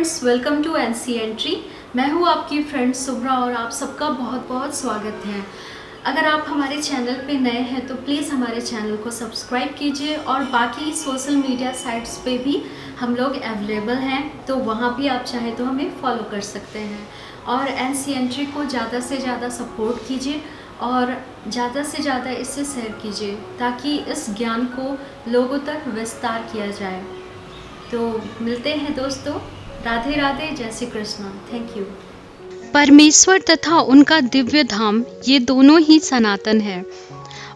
Friends, welcome to NC entry. मैं हूँ आपकी फ्रेंड सुब्रा और आप सबका बहुत बहुत स्वागत है। अगर आप हमारे चैनल पे नए हैं तो प्लीज़ हमारे चैनल को सब्सक्राइब कीजिए और बाकी सोशल मीडिया साइट्स पे भी हम लोग अवेलेबल हैं, तो वहाँ भी आप चाहें तो हमें फॉलो कर सकते हैं। और एनसी एंट्री को ज़्यादा से ज़्यादा सपोर्ट कीजिए और ज़्यादा से ज़्यादा इससे शेयर कीजिए ताकि इस ज्ञान को लोगों तक विस्तार किया जाए। तो मिलते हैं दोस्तों। राधे राधे, जय श्री कृष्ण। Thank you. परमेश्वर तथा उनका दिव्य धाम ये दोनों ही सनातन है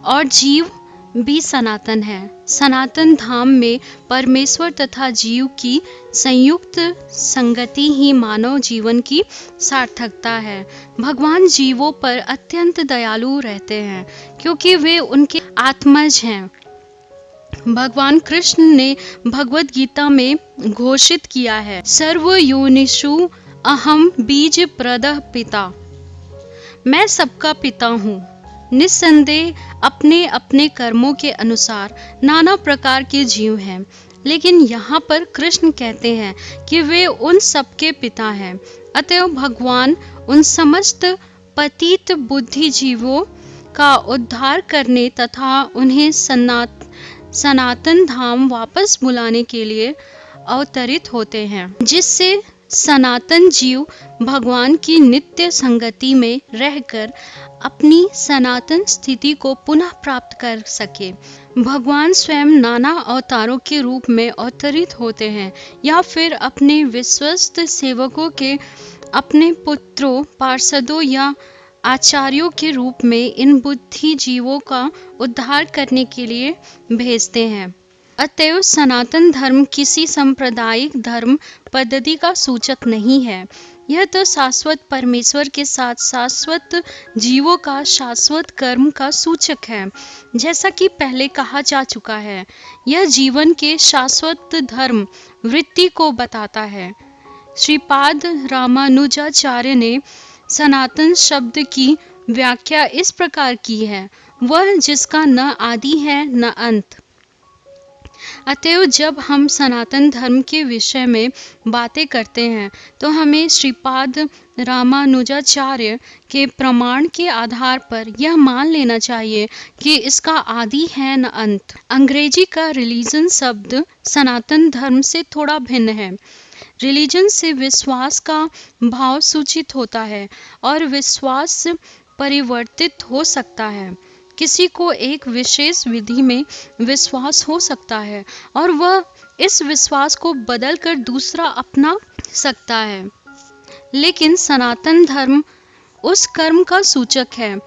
और जीव भी सनातन है। सनातन धाम में परमेश्वर तथा जीव की संयुक्त संगति ही मानव जीवन की सार्थकता है। भगवान जीवों पर अत्यंत दयालु रहते हैं क्योंकि वे उनके आत्मज हैं। भगवान कृष्ण ने भगवत गीता में घोषित किया है, सर्व योनिषु अहम बीज प्रदः पिता। मैं सबका पिता हूँ। निस्संदेह अपने अपने कर्मों के अनुसार नाना प्रकार के जीव हैं, लेकिन यहाँ पर कृष्ण कहते हैं कि वे उन सबके पिता हैं। अतएव भगवान उन समस्त पतित बुद्धि जीवों का उद्धार करने तथा उन्हें सनातन धाम वापस बुलाने के लिए अवतरित होते हैं, जिससे सनातन जीव भगवान की नित्य संगति में रहकर अपनी सनातन स्थिति को पुनः प्राप्त कर सके। भगवान स्वयं नाना अवतारों के रूप में अवतरित होते हैं या फिर अपने विश्वस्त सेवकों के, अपने पुत्रों, पार्षदों या आचार्यों के रूप में इन बुद्धि जीवों का उद्धार करने के लिए भेजते हैं। अतएव सनातन धर्म किसी सांप्रदायिक धर्म पद्धति का सूचक नहीं है। यह तो शाश्वत परमेश्वर के साथ शाश्वत जीवों का शाश्वत कर्म का सूचक है। जैसा कि पहले कहा जा चुका है, यह जीवन के शाश्वत धर्म वृत्ति को बताता है। श्रीपाद रामानुजाचार्य ने सनातन शब्द की व्याख्या इस प्रकार की है, वह जिसका न आदि है न अंत। अतएव जब हम सनातन धर्म के विषय में बातें करते हैं तो हमें श्रीपाद रामानुजाचार्य के प्रमाण के आधार पर यह मान लेना चाहिए कि इसका आदि है न अंत। अंग्रेजी का रिलीजन शब्द सनातन धर्म से थोड़ा भिन्न है। रिलीजन से विश्वास का भाव सूचित होता है और विश्वास परिवर्तित हो सकता है। किसी को एक विशेष विधि में विश्वास हो सकता है और वह इस विश्वास को बदलकर दूसरा अपना सकता है, लेकिन सनातन धर्म उस कर्म का सूचक है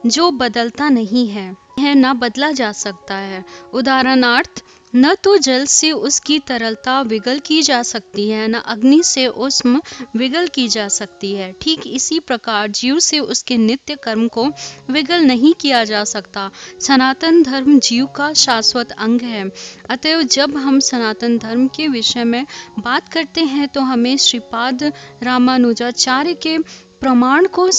जो बदलता नहीं है, न बदला जा सकता है। उदाहरणार्थ, न तो जल से उसकी तरलता विगल की जा सकती है, न अग्नि से उष्म विगल की जा सकती है। ठीक इसी प्रकार जीव से उसके नित्य कर्म को विगल नहीं किया जा सकता। सनातन धर्म जीव का शाश्वत अंग है। अतएव जब हम सनातन धर्म के विषय में बात करते हैं तो हमें श्रीपाद रामानुजाचार्य के प्रमाण को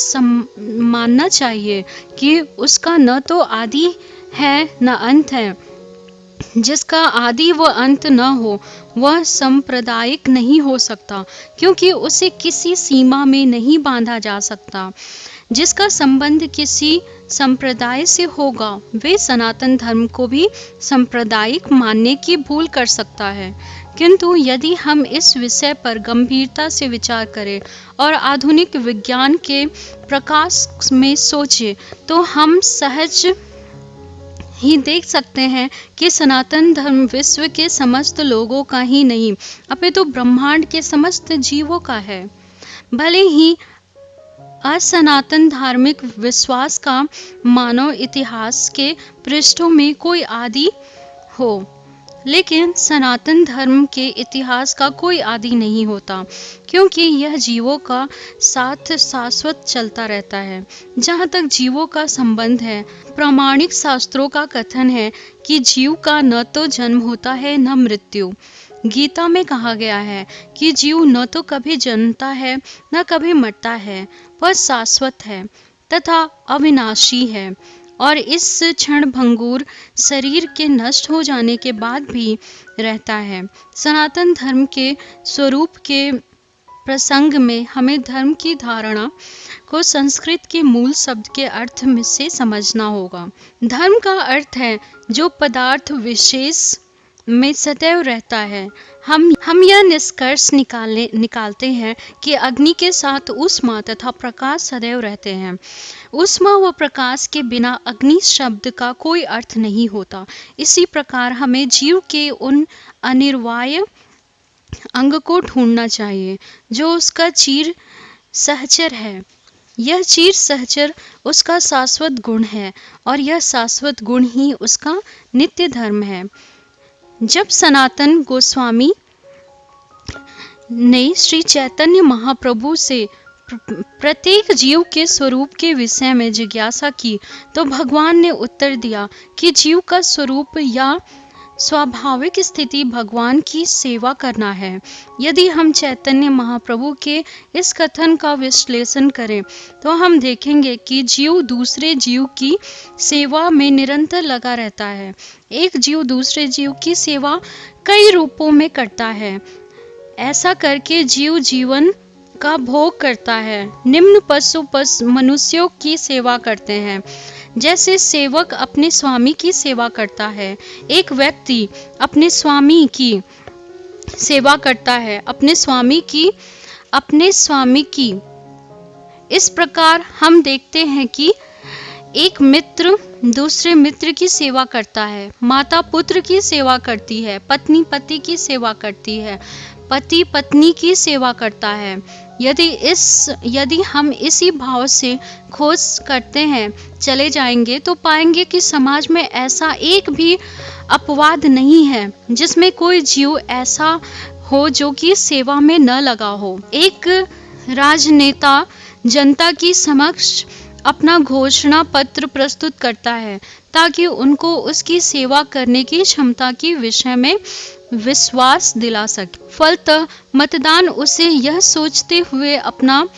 मानना चाहिए कि उसका न तो आदि है न अंत है। जिसका आदि व अंत न हो वह सांप्रदायिक नहीं हो सकता, क्योंकि उसे किसी सीमा में नहीं बांधा जा सकता। जिसका संबंध किसी संप्रदाय से होगा वे सनातन धर्म को भी सांप्रदायिक मानने की भूल कर सकता है। किंतु यदि हम इस विषय पर गंभीरता से विचार करें और आधुनिक विज्ञान के प्रकाश में सोचें तो हम सहज ही देख सकते हैं कि सनातन धर्म विश्व के समस्त लोगों का ही नहीं अपितु ब्रह्मांड के समस्त जीवों का है। भले ही असनातन धार्मिक विश्वास का मानव इतिहास के पृष्ठों में कोई आदि हो, लेकिन सनातन धर्म के इतिहास का कोई आदि नहीं होता, क्योंकि यह जीवों का साथ शाश्वत चलता रहता है। जहाँ तक जीवों का संबंध है, प्रामाणिक शास्त्रों का कथन है कि जीव का न तो जन्म होता है न मृत्यु। गीता में कहा गया है कि जीव न तो कभी जन्मता है न कभी मरता है, वह शाश्वत है तथा अविनाशी है और इस क्षण भंगुर शरीर के नष्ट हो जाने के बाद भी रहता है। सनातन धर्म के स्वरूप के प्रसंग में हमें धर्म की धारणा को संस्कृत के मूल शब्द के अर्थ में से समझना होगा। धर्म का अर्थ है जो पदार्थ विशेष में सदैव रहता है। हम यह निष्कर्ष निकालते हैं कि अग्नि के साथ ऊष्मा तथा प्रकाश सदैव रहते हैं। ऊष्मा व प्रकाश के बिना अग्नि शब्द का कोई अर्थ नहीं होता। इसी प्रकार हमें जीव के उन अनिवार्य अंग को ढूंढना चाहिए जो उसका चीर सहचर है। यह चीर सहचर उसका शाश्वत गुण है और यह शाश्वत गुण ही उसका नित्य धर्म है। जब सनातन गोस्वामी ने श्री चैतन्य महाप्रभु से प्रत्येक जीव के स्वरूप के विषय में जिज्ञासा की तो भगवान ने उत्तर दिया कि जीव का स्वरूप या स्वाभाविक स्थिति भगवान की सेवा करना है। यदि हम चैतन्य महाप्रभु के इस कथन का विश्लेषण करें तो हम देखेंगे कि जीव दूसरे जीव की सेवा में निरंतर लगा रहता है। एक जीव दूसरे जीव की सेवा कई रूपों में करता है। ऐसा करके जीव जीवन का भोग करता है। निम्न पशु मनुष्यों की सेवा करते हैं, जैसे सेवक अपने स्वामी की सेवा करता है। एक व्यक्ति अपने स्वामी की सेवा करता है, अपने स्वामी की। इस प्रकार हम देखते हैं कि एक मित्र दूसरे मित्र की सेवा करता है, माता पुत्र की सेवा करती है, पत्नी पति की सेवा करती है, पति पत्नी की सेवा करता है। यदि हम इसी भाव से खोज करते हैं चले जाएंगे तो पाएंगे कि समाज में ऐसा एक भी अपवाद नहीं है जिसमें कोई जीव ऐसा हो जो कि सेवा में न लगा हो। एक राजनेता जनता की समक्ष अपना घोषणा पत्र प्रस्तुत करता है ताकि उनको उसकी सेवा करने की क्षमता के विषय में विश्वास दिला सके। फलतः मतदान उसे यह सोचते हुए अपना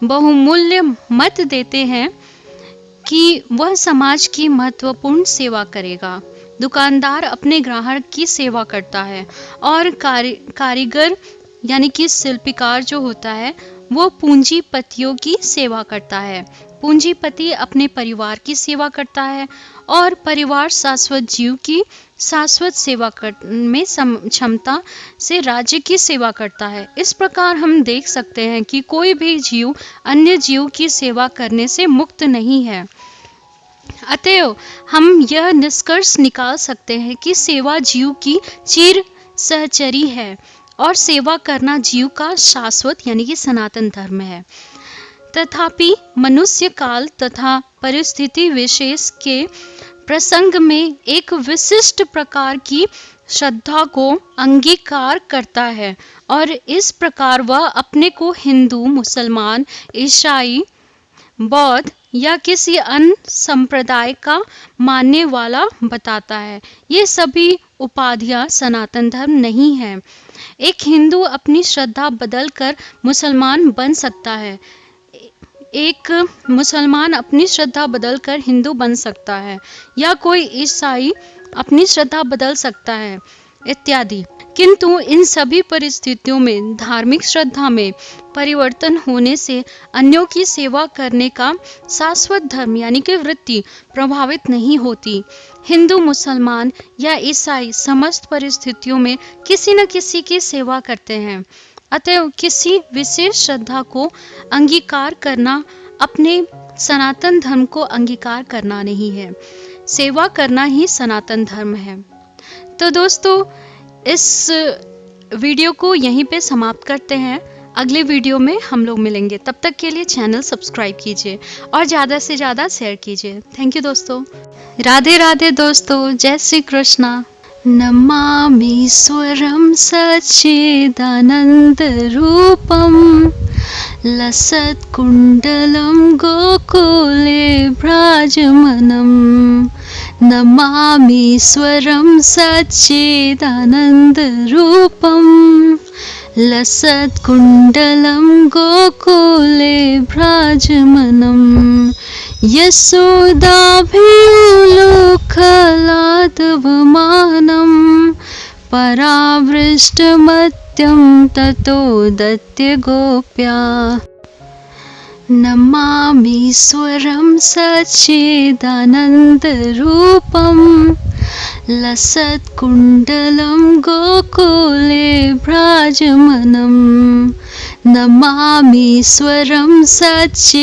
बहुमूल्य मत देते हैं कि वह समाज की महत्वपूर्ण सेवा करेगा। दुकानदार अपने ग्राहक की सेवा करता है और कारीगर यानी कि शिल्पकार जो होता है वो पूंजीपतियों की सेवा करता है। पूंजीपति अपने परिवार की सेवा करता है और परिवार शाश्वत जीव की शाश्वत सेवा में क्षमता से राज्य की सेवा करता है। इस प्रकार हम देख सकते हैं कि कोई भी जीव अन्य जीव की सेवा करने से मुक्त नहीं है। अतएव हम यह निष्कर्ष निकाल सकते हैं कि सेवा जीव की चिर सहचरी है और सेवा करना जीव का शाश्वत यानी कि सनातन धर्म है। तथापि मनुष्य काल तथा परिस्थिति विशेष के प्रसंग में एक विशिष्ट प्रकार की श्रद्धा को अंगीकार करता है और इस प्रकार वह अपने को हिंदू, मुसलमान, ईसाई, बौद्ध या किसी अन्य संप्रदाय का मानने वाला बताता है। ये सभी उपाधियां सनातन धर्म नहीं है। एक हिंदू अपनी श्रद्धा बदलकर मुसलमान बन सकता है, एक मुसलमान अपनी श्रद्धा बदलकर हिंदू बन सकता है, या कोई ईसाई अपनी श्रद्धा बदल सकता है इत्यादि। किंतु इन सभी परिस्थितियों में धार्मिक श्रद्धा में परिवर्तन होने से अन्यों की सेवा करने का शाश्वत धर्म यानी कि वृत्ति प्रभावित नहीं होती। हिंदू, मुसलमान या ईसाई समस्त परिस्थितियों में किसी न किसी की सेवा करते हैं। अतः किसी विशेष श्रद्धा को अंगीकार करना अपने सनातन धर्म को अंगीकार करना नहीं है। सेवा करना ही सनातन धर्म है। तो दोस्तों, इस वीडियो को यहीं पे समाप्त करते हैं। अगले वीडियो में हम लोग मिलेंगे। तब तक के लिए चैनल सब्सक्राइब कीजिए और ज़्यादा से ज़्यादा शेयर कीजिए। थैंक यू दोस्तों। राधे राधे दोस्तों। जय श्री कृष्णा। नमामीश्वरं सच्चिदानन्दरूपं लसत्कुण्डलं गोकुले भ्राजमानं। नमामीश्वरं सच्चिदानन्दरूपं लसत्कुण्डलं गोकुले भ्राजमानं। यशोदाभिलोकलाघवमानं परावृष्टमत् मत्यं ततो दत्यगोप्या नमामीश्वरं सच्चिदानन्दरूपं लसत्कुण्डलं गोकुले भ्राजमानं नमामीश्वरं सच्चिदानन्दरूपं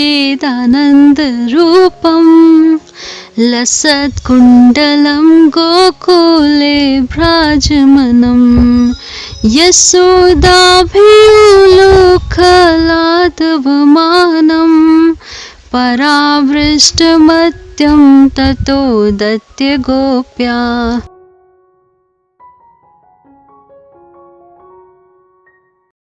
लसत्कुण्डलं गोकुले भ्राजमानं यशोदाभिलोकलादवमानं परावृष्टमत्यं ततो दत्यगोप्या